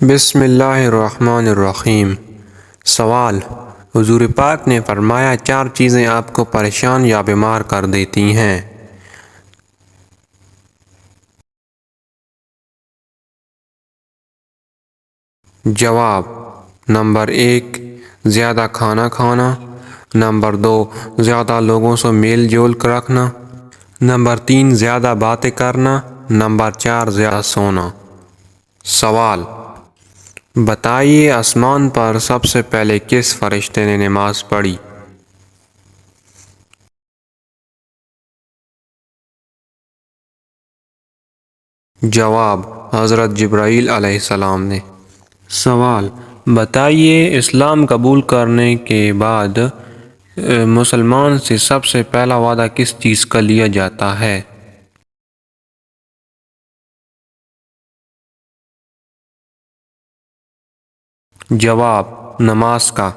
بسم اللہ الرحمن الرحیم۔ سوال: حضور پاک نے فرمایا 4 چیزیں آپ کو پریشان یا بیمار کر دیتی ہیں۔ جواب: نمبر 1 زیادہ کھانا کھانا، نمبر 2 زیادہ لوگوں سے میل جول رکھنا، نمبر 3 زیادہ باتیں کرنا، نمبر 4 زیادہ سونا۔ سوال: بتائیے آسمان پر سب سے پہلے کس فرشتے نے نماز پڑھی؟ جواب: حضرت جبرائیل علیہ السلام نے۔ سوال: بتائیے اسلام قبول کرنے کے بعد مسلمان سے سب سے پہلا وعدہ کس چیز کا لیا جاتا ہے؟ جواب: نماز کا۔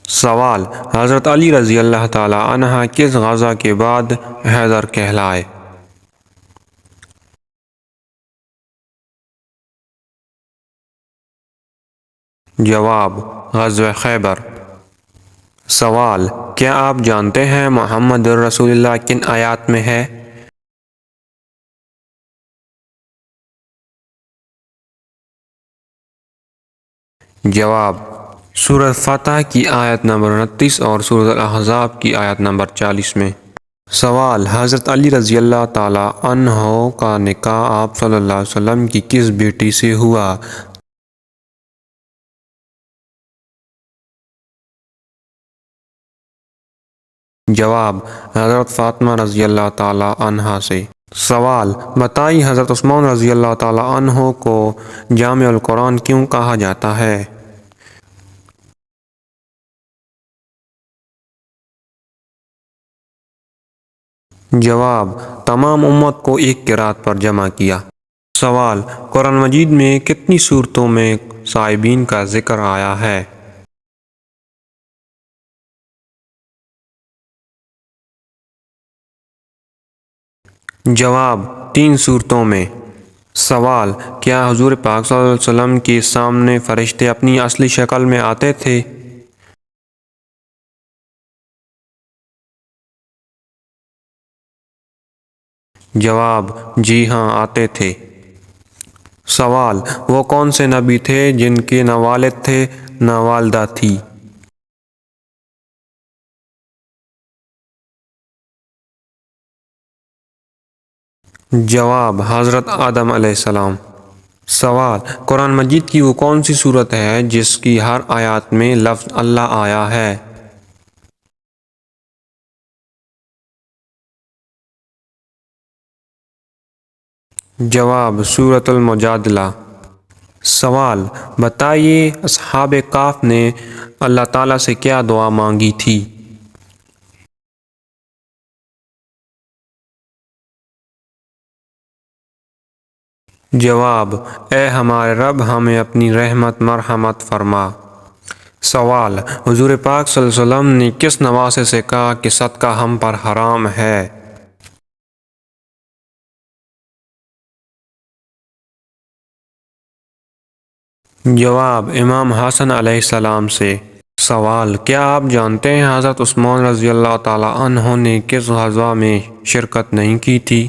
سوال: حضرت علی رضی اللہ تعالی عنہ کس غزوہ کے بعد حیدر کہلائے؟ جواب: غزوہ خیبر۔ سوال: کیا آپ جانتے ہیں محمد رسول اللہ کن آیات میں ہے؟ جواب: سورۃ فتح کی آیت نمبر 29 اور سورۃ الاحزاب کی آیت نمبر 40 میں۔ سوال: حضرت علی رضی اللہ تعالی عنہ کا نکاح آپ صلی اللہ علیہ وسلم کی کس بیٹی سے ہوا؟ جواب: حضرت فاطمہ رضی اللہ تعالی عنہا سے۔ سوال: بتائیے حضرت عثمان رضی اللہ تعالی عنہ کو جامع القرآن کیوں کہا جاتا ہے؟ جواب: تمام امت کو ایک قرات پر جمع کیا۔ سوال: قرآن مجید میں کتنی صورتوں میں صائبین کا ذکر آیا ہے؟ جواب: 3 صورتوں میں۔ سوال: کیا حضور پاک صلی اللہ علیہ وسلم کے سامنے فرشتے اپنی اصلی شکل میں آتے تھے؟ جواب: جی ہاں، آتے تھے۔ سوال: وہ کون سے نبی تھے جن کے نہ والد تھے نہ والدہ تھی؟ جواب: حضرت آدم علیہ السلام۔ سوال: قرآن مجید کی وہ کون سی صورت ہے جس کی ہر آیات میں لفظ اللہ آیا ہے؟ جواب: سورۃ المجادلہ۔ سوال: بتائیے اصحاب کہف نے اللہ تعالیٰ سے کیا دعا مانگی تھی؟ جواب: اے ہمارے رب، ہمیں اپنی رحمت مرحمت فرما۔ سوال: حضور پاک صلی اللہ علیہ وسلم نے کس نواسے سے کہا کہ صدقہ ہم پر حرام ہے؟ جواب: امام حسن علیہ السلام سے۔ سوال: کیا آپ جانتے ہیں حضرت عثمان رضی اللہ تعالی عنہ نے کس غزوہ میں شرکت نہیں کی تھی؟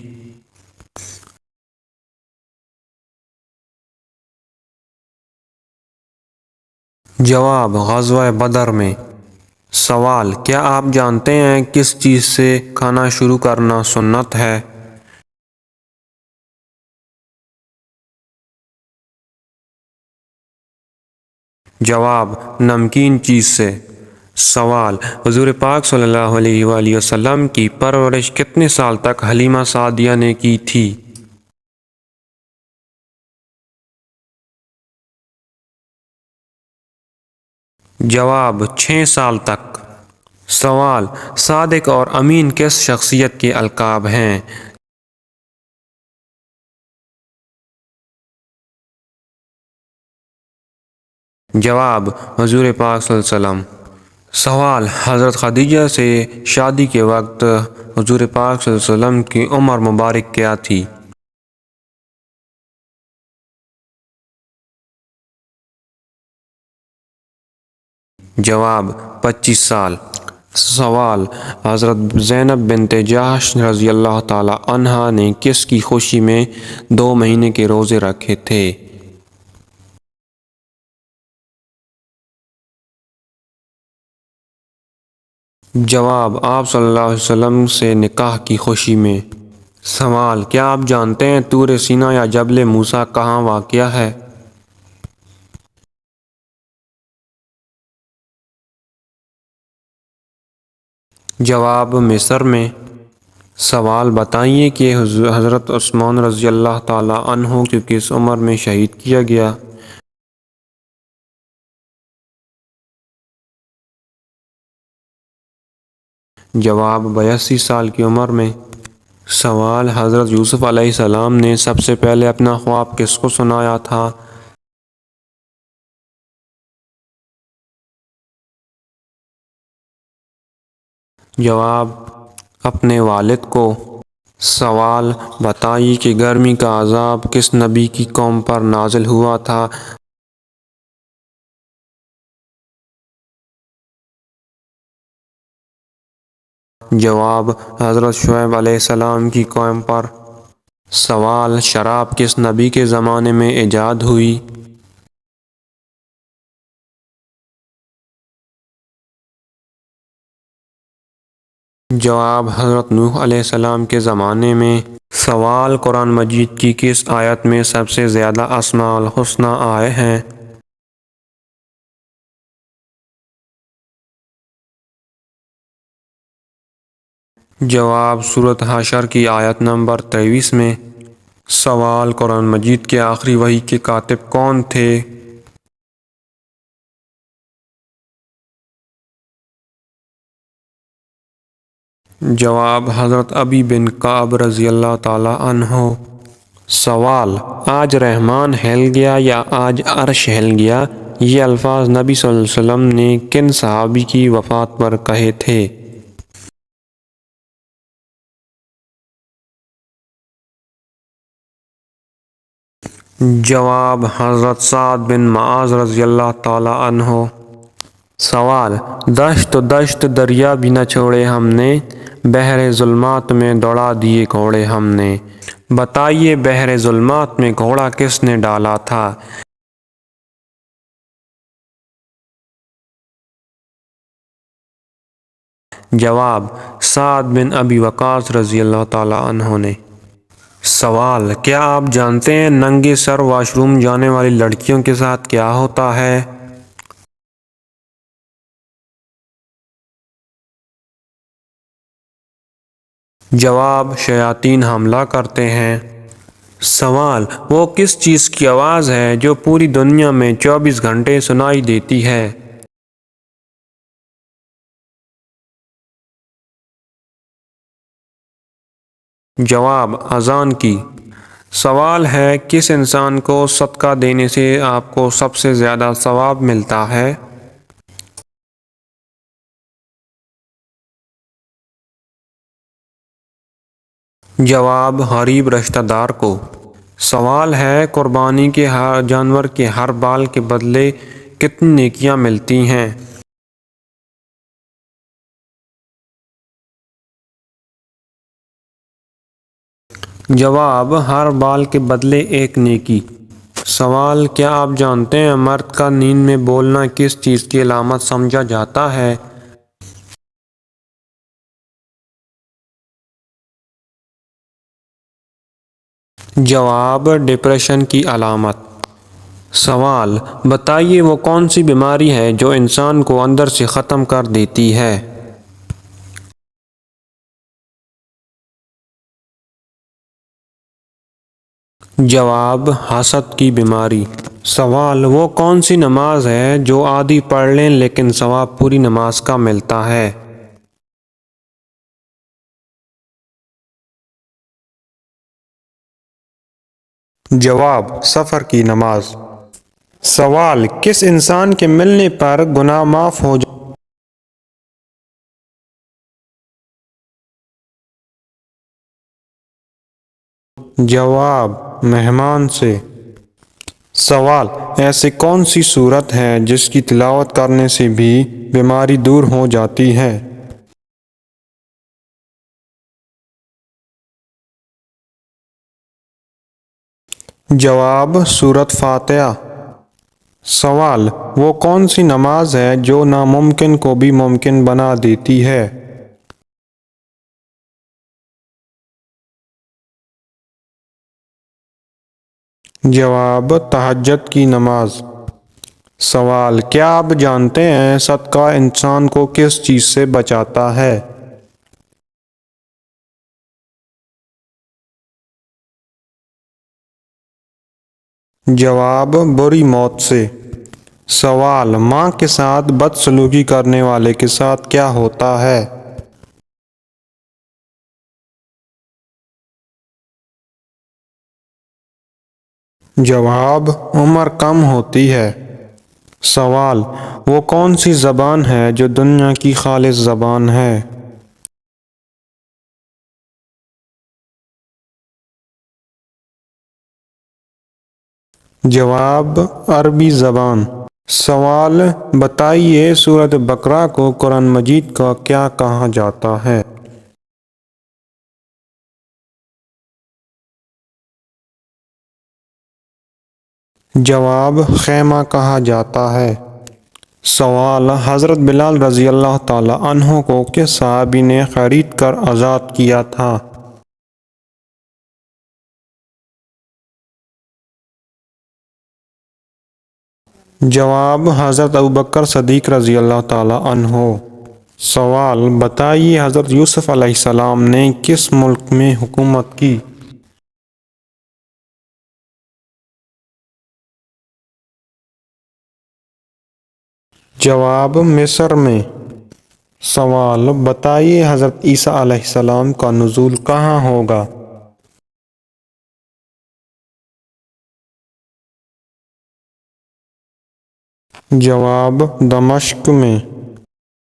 جواب: غزوہ بدر میں۔ سوال: کیا آپ جانتے ہیں کس چیز سے کھانا شروع کرنا سنت ہے؟ جواب: نمکین چیز سے۔ سوال: حضور پاک صلی اللہ علیہ وآلہ وسلم کی پرورش کتنے سال تک حلیمہ سعدیہ نے کی تھی؟ جواب: 6 سال تک۔ سوال: صادق اور امین کس شخصیت کے القاب ہیں؟ جواب: حضور پاک صلی اللہ علیہ وسلم۔ سوال: حضرت خدیجہ سے شادی کے وقت حضور پاک صلی اللہ علیہ وسلم کی عمر مبارک کیا تھی؟ جواب 25 سال۔ سوال، حضرت زینب بنت جحش رضی اللہ تعالی عنہا نے کس کی خوشی میں 2 مہینے کے روزے رکھے تھے؟ جواب، آپ صلی اللہ علیہ وسلم سے نکاح کی خوشی میں۔ سوال، کیا آپ جانتے ہیں طور سینا یا جبل موسیٰ کہاں واقع ہے؟ جواب، مصر میں۔ سوال، بتائیے کہ حضرت عثمان رضی اللہ تعالیٰ عنہ کو کس عمر میں شہید کیا گیا؟ جواب، 82 سال کی عمر میں۔ سوال، حضرت یوسف علیہ السلام نے سب سے پہلے اپنا خواب کس کو سنایا تھا؟ جواب، اپنے والد کو۔ سوال، بتائیے کہ گرمی کا عذاب کس نبی کی قوم پر نازل ہوا تھا؟ جواب، حضرت شعیب علیہ السلام کی قوم پر۔ سوال، شراب کس نبی کے زمانے میں ایجاد ہوئی؟ جواب، حضرت نوح علیہ السلام کے زمانے میں۔ سوال، قرآن مجید کی کس آیت میں سب سے زیادہ اسماء الحسنی آئے ہیں؟ جواب، سورۃ حشر کی آیت نمبر 23 میں۔ سوال، قرآن مجید کے آخری وحی کے کاتب کون تھے؟ جواب، حضرت ابی بن کعب رضی اللہ تعالی عنہ۔ سوال، آج رحمان ہل گیا یا آج عرش ہل گیا، یہ الفاظ نبی صلی اللہ علیہ وسلم نے کن صحابی کی وفات پر کہے تھے؟ جواب، حضرت سعد بن معاذ رضی اللہ تعالی عنہ۔ سوال، دشت دشت دریا بھی نہ چھوڑے ہم نے، بحر ظلمات میں دوڑا دیے گھوڑے ہم نے، بتائیے بحر ظلمات میں گھوڑا کس نے ڈالا تھا؟ جواب، سعد بن ابی وقاص رضی اللہ تعالی عنہ نے۔ سوال، کیا آپ جانتے ہیں ننگے سر واش روم جانے والی لڑکیوں کے ساتھ کیا ہوتا ہے؟ جواب، شیاطین حملہ کرتے ہیں۔ سوال، وہ کس چیز کی آواز ہے جو پوری دنیا میں 24 گھنٹے سنائی دیتی ہے؟ جواب، اذان کی۔ سوال ہے، کس انسان کو صدقہ دینے سے آپ کو سب سے زیادہ ثواب ملتا ہے؟ جواب، غریب رشتہ دار کو۔ سوال ہے، قربانی کے ہر جانور کے ہر بال کے بدلے کتنی نیکیاں ملتی ہیں؟ جواب، ہر بال کے بدلے ایک نیکی۔ سوال، کیا آپ جانتے ہیں مرد کا نیند میں بولنا کس چیز کی علامت سمجھا جاتا ہے؟ جواب، ڈپریشن کی علامت۔ سوال، بتائیے وہ کون سی بیماری ہے جو انسان کو اندر سے ختم کر دیتی ہے؟ جواب، حسد کی بیماری۔ سوال، وہ کون سی نماز ہے جو آدھی پڑھ لیں لیکن ثواب پوری نماز کا ملتا ہے؟ جواب، سفر کی نماز۔ سوال، کس انسان کے ملنے پر گناہ معاف ہو جواب، مہمان سے۔ سوال: ایسی کون سی سورت ہے جس کی تلاوت کرنے سے بھی بیماری دور ہو جاتی ہے؟ جواب: سورت فاتحہ۔ سوال: وہ کون سی نماز ہے جو ناممکن کو بھی ممکن بنا دیتی ہے؟ جواب: تہجد کی نماز۔ سوال: کیا آپ جانتے ہیں صدقہ انسان کو کس چیز سے بچاتا ہے؟ جواب: بری موت سے۔ سوال: ماں کے ساتھ بدسلوکی کرنے والے کے ساتھ کیا ہوتا ہے؟ جواب: عمر کم ہوتی ہے۔ سوال: وہ کون سی زبان ہے جو دنیا کی خالص زبان ہے؟ جواب: عربی زبان۔ سوال: بتائیے سورۃ بقرہ کو قرآن مجید کا کیا کہا جاتا ہے؟ جواب: خیمہ کہا جاتا ہے۔ سوال: حضرت بلال رضی اللہ تعالی عنہ کو کس صحابی نے خرید کر آزاد کیا تھا؟ جواب: حضرت ابوبکر صدیق رضی اللہ تعالی عنہ۔ سوال: بتائیے حضرت یوسف علیہ السلام نے کس ملک میں حکومت کی؟ جواب: مصر میں۔ سوال: بتائیے حضرت عیسیٰ علیہ السلام کا نزول کہاں ہوگا؟ جواب: دمشق میں۔